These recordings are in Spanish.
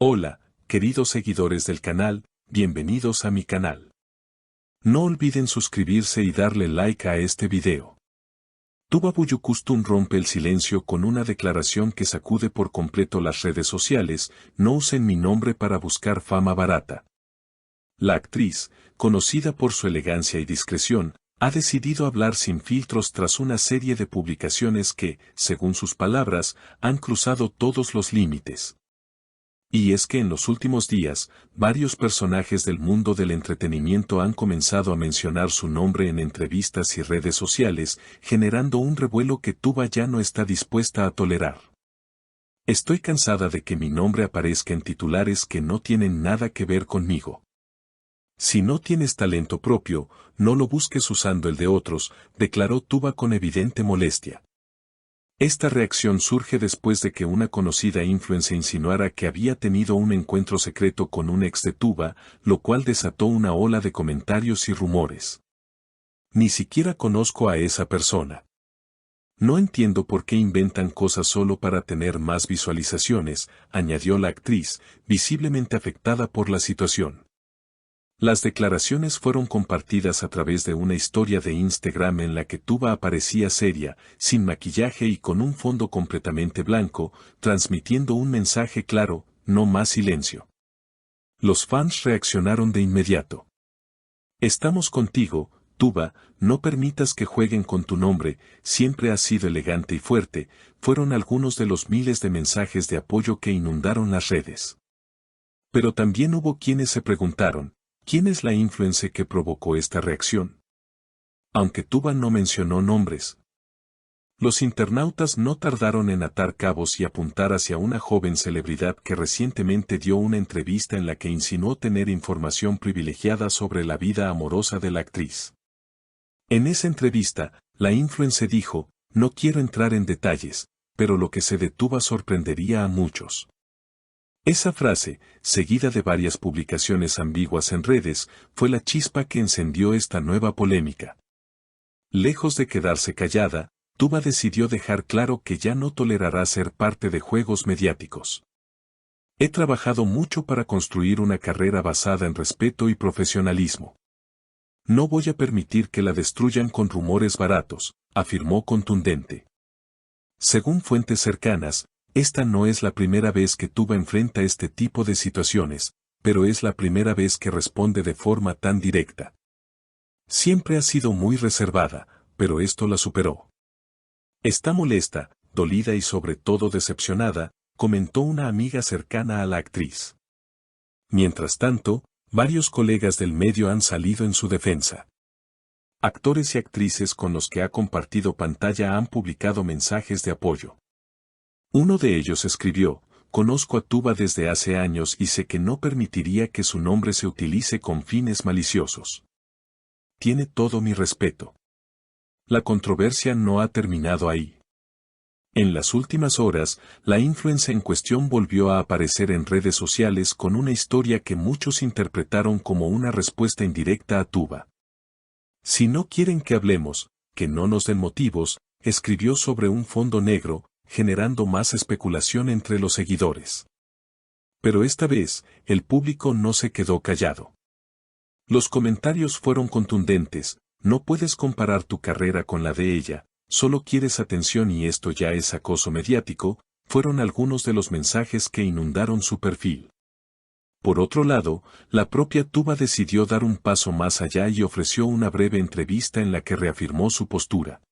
Hola, queridos seguidores del canal, bienvenidos a mi canal. No olviden suscribirse y darle like a este video. Tuba Büyüküstün rompe el silencio con una declaración que sacude por completo las redes sociales: no usen mi nombre para buscar fama barata. La actriz, conocida por su elegancia y discreción, ha decidido hablar sin filtros tras una serie de publicaciones que, según sus palabras, han cruzado todos los límites. Y es que en los últimos días, varios personajes del mundo del entretenimiento han comenzado a mencionar su nombre en entrevistas y redes sociales, generando un revuelo que Tuba ya no está dispuesta a tolerar. Estoy cansada de que mi nombre aparezca en titulares que no tienen nada que ver conmigo. Si no tienes talento propio, no lo busques usando el de otros, declaró Tuba con evidente molestia. Esta reacción surge después de que una conocida influencer insinuara que había tenido un encuentro secreto con un ex de Tuba, lo cual desató una ola de comentarios y rumores. Ni siquiera conozco a esa persona. No entiendo por qué inventan cosas solo para tener más visualizaciones, añadió la actriz, visiblemente afectada por la situación. Las declaraciones fueron compartidas a través de una historia de Instagram en la que Tuba aparecía seria, sin maquillaje y con un fondo completamente blanco, transmitiendo un mensaje claro: no más silencio. Los fans reaccionaron de inmediato. Estamos contigo, Tuba, no permitas que jueguen con tu nombre, siempre has sido elegante y fuerte, fueron algunos de los miles de mensajes de apoyo que inundaron las redes. Pero también hubo quienes se preguntaron: ¿quién es la influencer que provocó esta reacción? Aunque Tuba no mencionó nombres. Los internautas no tardaron en atar cabos y apuntar hacia una joven celebridad que recientemente dio una entrevista en la que insinuó tener información privilegiada sobre la vida amorosa de la actriz. En esa entrevista, la influencer dijo: no quiero entrar en detalles, pero lo que sé de Tuba sorprendería a muchos. Esa frase, seguida de varias publicaciones ambiguas en redes, fue la chispa que encendió esta nueva polémica. Lejos de quedarse callada, Tuba decidió dejar claro que ya no tolerará ser parte de juegos mediáticos. He trabajado mucho para construir una carrera basada en respeto y profesionalismo. No voy a permitir que la destruyan con rumores baratos, afirmó contundente. Según fuentes cercanas, esta no es la primera vez que Tuba enfrenta este tipo de situaciones, pero es la primera vez que responde de forma tan directa. Siempre ha sido muy reservada, pero esto la superó. Está molesta, dolida y sobre todo decepcionada, comentó una amiga cercana a la actriz. Mientras tanto, varios colegas del medio han salido en su defensa. Actores y actrices con los que ha compartido pantalla han publicado mensajes de apoyo. Uno de ellos escribió: conozco a Tuba desde hace años y sé que no permitiría que su nombre se utilice con fines maliciosos. Tiene todo mi respeto. La controversia no ha terminado ahí. En las últimas horas, la influencer en cuestión volvió a aparecer en redes sociales con una historia que muchos interpretaron como una respuesta indirecta a Tuba. Si no quieren que hablemos, que no nos den motivos, escribió sobre un fondo negro, generando más especulación entre los seguidores. Pero esta vez, el público no se quedó callado. Los comentarios fueron contundentes: no puedes comparar tu carrera con la de ella, solo quieres atención y esto ya es acoso mediático, fueron algunos de los mensajes que inundaron su perfil. Por otro lado, la propia Tuba decidió dar un paso más allá y ofreció una breve entrevista en la que reafirmó su postura.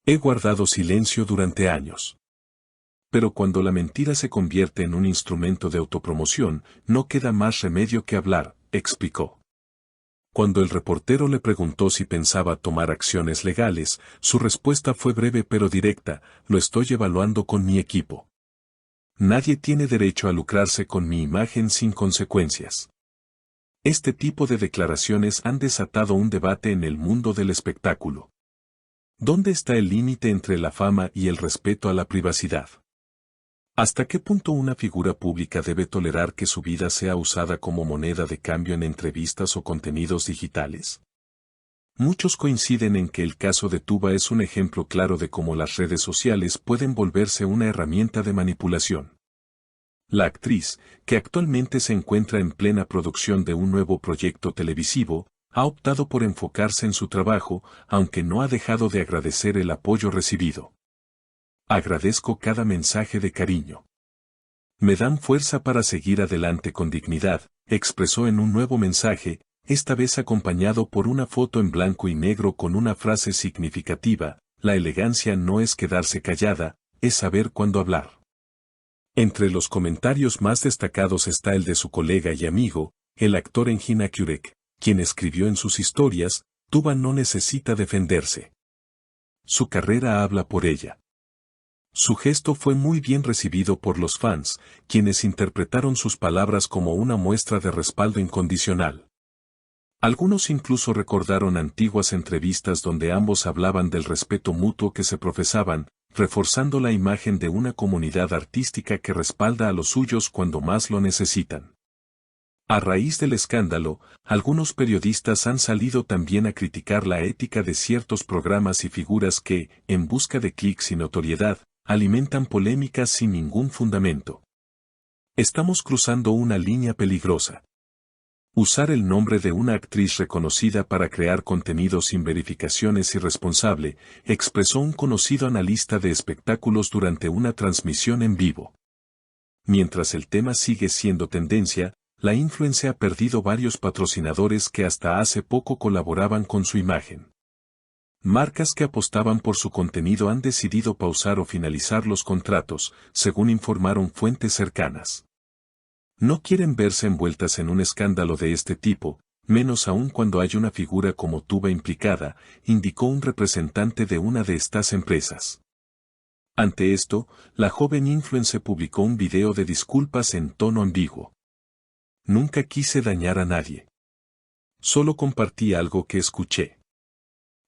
He guardado silencio durante años. Pero cuando la mentira se convierte en un instrumento de autopromoción, no queda más remedio que hablar, explicó. Cuando el reportero le preguntó si pensaba tomar acciones legales, su respuesta fue breve pero directa: lo estoy evaluando con mi equipo. Nadie tiene derecho a lucrarse con mi imagen sin consecuencias. Este tipo de declaraciones han desatado un debate en el mundo del espectáculo. ¿Dónde está el límite entre la fama y el respeto a la privacidad? ¿Hasta qué punto una figura pública debe tolerar que su vida sea usada como moneda de cambio en entrevistas o contenidos digitales? Muchos coinciden en que el caso de Tuba es un ejemplo claro de cómo las redes sociales pueden volverse una herramienta de manipulación. La actriz, que actualmente se encuentra en plena producción de un nuevo proyecto televisivo, ha optado por enfocarse en su trabajo, aunque no ha dejado de agradecer el apoyo recibido. Agradezco cada mensaje de cariño. Me dan fuerza para seguir adelante con dignidad, expresó en un nuevo mensaje, esta vez acompañado por una foto en blanco y negro con una frase significativa: la elegancia no es quedarse callada, es saber cuándo hablar. Entre los comentarios más destacados está el de su colega y amigo, el actor Engin Akyurek, quien escribió en sus historias: Tuba no necesita defenderse. Su carrera habla por ella. Su gesto fue muy bien recibido por los fans, quienes interpretaron sus palabras como una muestra de respaldo incondicional. Algunos incluso recordaron antiguas entrevistas donde ambos hablaban del respeto mutuo que se profesaban, reforzando la imagen de una comunidad artística que respalda a los suyos cuando más lo necesitan. A raíz del escándalo, algunos periodistas han salido también a criticar la ética de ciertos programas y figuras que, en busca de clics y notoriedad, alimentan polémicas sin ningún fundamento. Estamos cruzando una línea peligrosa. Usar el nombre de una actriz reconocida para crear contenido sin verificación es irresponsable, expresó un conocido analista de espectáculos durante una transmisión en vivo. Mientras el tema sigue siendo tendencia, la influencer ha perdido varios patrocinadores que hasta hace poco colaboraban con su imagen. Marcas que apostaban por su contenido han decidido pausar o finalizar los contratos, según informaron fuentes cercanas. No quieren verse envueltas en un escándalo de este tipo, menos aún cuando hay una figura como Tuba implicada, indicó un representante de una de estas empresas. Ante esto, la joven influencer publicó un video de disculpas en tono ambiguo. Nunca quise dañar a nadie. Solo compartí algo que escuché.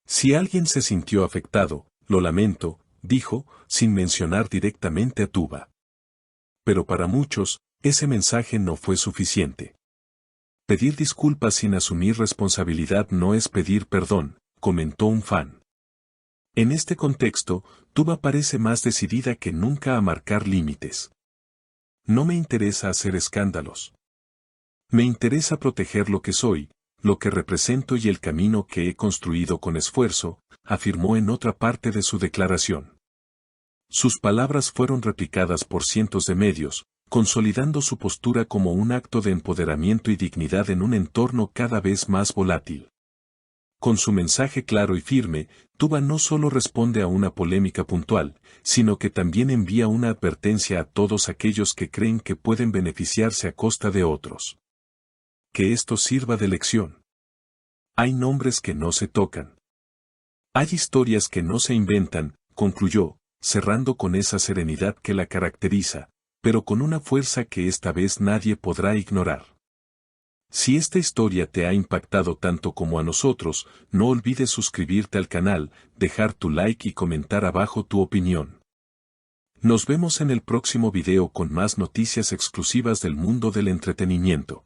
Si alguien se sintió afectado, lo lamento, dijo, sin mencionar directamente a Tuba. Pero para muchos, ese mensaje no fue suficiente. Pedir disculpas sin asumir responsabilidad no es pedir perdón, comentó un fan. En este contexto, Tuba parece más decidida que nunca a marcar límites. No me interesa hacer escándalos. Me interesa proteger lo que soy, lo que represento y el camino que he construido con esfuerzo, afirmó en otra parte de su declaración. Sus palabras fueron replicadas por cientos de medios, consolidando su postura como un acto de empoderamiento y dignidad en un entorno cada vez más volátil. Con su mensaje claro y firme, Tuba no solo responde a una polémica puntual, sino que también envía una advertencia a todos aquellos que creen que pueden beneficiarse a costa de otros. Que esto sirva de lección. Hay nombres que no se tocan. Hay historias que no se inventan, concluyó, cerrando con esa serenidad que la caracteriza, pero con una fuerza que esta vez nadie podrá ignorar. Si esta historia te ha impactado tanto como a nosotros, no olvides suscribirte al canal, dejar tu like y comentar abajo tu opinión. Nos vemos en el próximo video con más noticias exclusivas del mundo del entretenimiento.